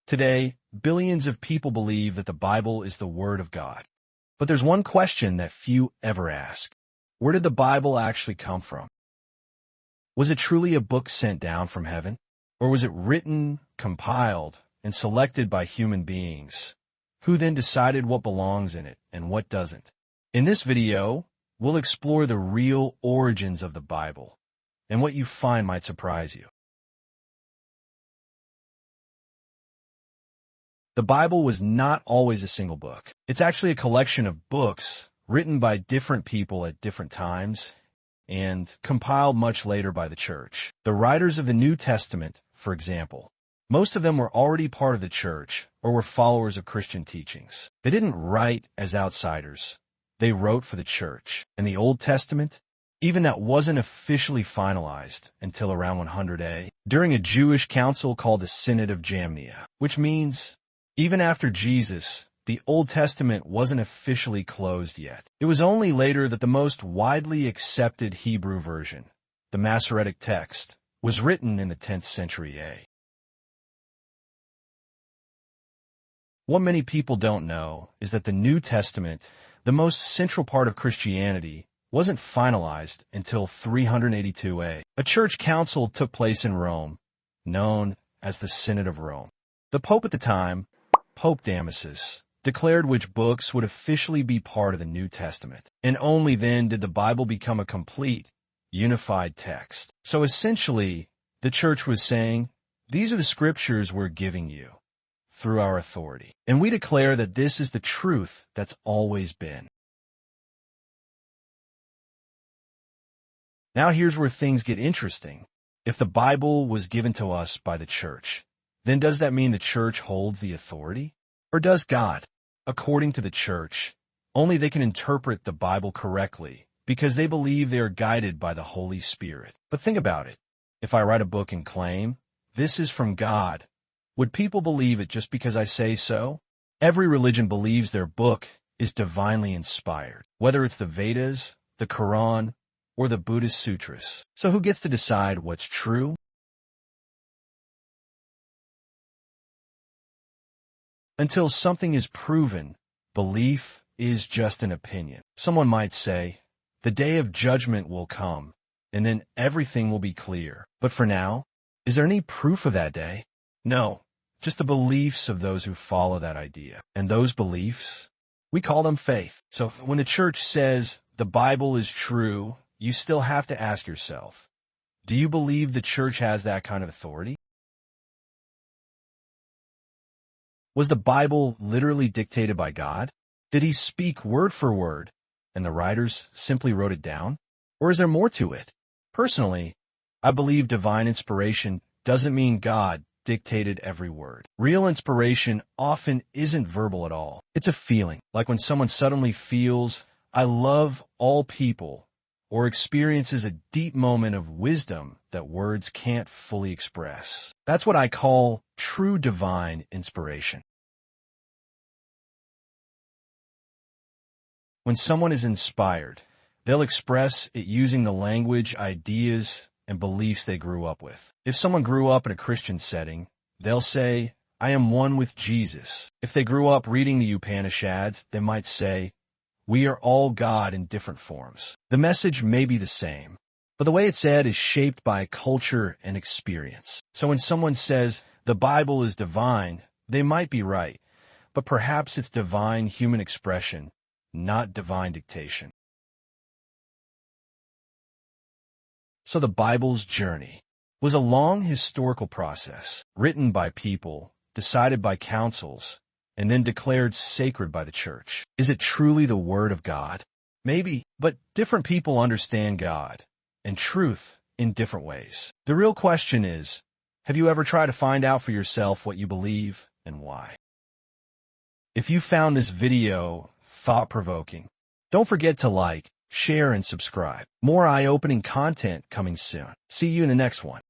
Today, billions of people believe that the Bible is the Word of God. But there's one question that few ever ask. Where did the Bible actually come from? Was it truly a book sent down from heaven? Or was it written, compiled, and selected by human beings, who then decided what belongs in it and what doesn't? In this video, we'll explore the real origins of the Bible, and what you find might surprise you. The Bible was not always a single book. It's actually a collection of books written by different people at different times and compiled much later by the church. The writers of the New Testament, for example, most of them were already part of the church or were followers of Christian teachings. They didn't write as outsiders. They wrote for the church. And the Old Testament, even that wasn't officially finalized until around 100 A, during a Jewish council called the Synod of Rome, which means even after Jesus, the Old Testament wasn't officially closed yet. It was only later that the most widely accepted Hebrew version, the Masoretic text, was written in the 10th century A. What many people don't know is that the New Testament, the most central part of Christianity, wasn't finalized until 382 A. A church council took place in Rome, known as the Synod of Rome. The Pope at the time, Pope Damasus, declared which books would officially be part of the New Testament, and only then did the Bible become a complete, unified text. So essentially, the church was saying, these are the scriptures we're giving you through our authority, and we declare that this is the truth that's always been. Now here's where things get interesting. If the Bible was given to us by the church, then does that mean the church holds the authority? Or does God, according to the church, only they can interpret the Bible correctly because they believe they are guided by the Holy Spirit? But think about it. If I write a book and claim, this is from God, would people believe it just because I say so? Every religion believes their book is divinely inspired, whether it's the Vedas, the Quran, or the Buddhist sutras. So who gets to decide what's true? Until something is proven, belief is just an opinion. Someone might say, the day of judgment will come, and then everything will be clear. But for now, is there any proof of that day? No, just the beliefs of those who follow that idea. And those beliefs, we call them faith. So when the church says the Bible is true, you still have to ask yourself, do you believe the church has that kind of authority? Was the Bible literally dictated by God? Did he speak word for word, and the writers simply wrote it down? Or is there more to it? Personally, I believe divine inspiration doesn't mean God dictated every word. Real inspiration often isn't verbal at all. It's a feeling, like when someone suddenly feels, I love all people, or experiences a deep moment of wisdom that words can't fully express. That's what I call true divine inspiration. When someone is inspired, they'll express it using the language, ideas, and beliefs they grew up with. If someone grew up in a Christian setting, they'll say, I am one with Jesus. If they grew up reading the Upanishads, they might say, we are all God in different forms. The message may be the same, but the way it's said is shaped by culture and experience. So when someone says the Bible is divine, they might be right, but perhaps it's divine human expression, not divine dictation. So the Bible's journey was a long historical process, written by people, decided by councils, and then declared sacred by the church. Is it truly the Word of God? Maybe, but different people understand God and truth in different ways. The real question is, have you ever tried to find out for yourself what you believe and why? If you found this video thought-provoking, don't forget to like, share, and subscribe. More eye-opening content coming soon. See you in the next one.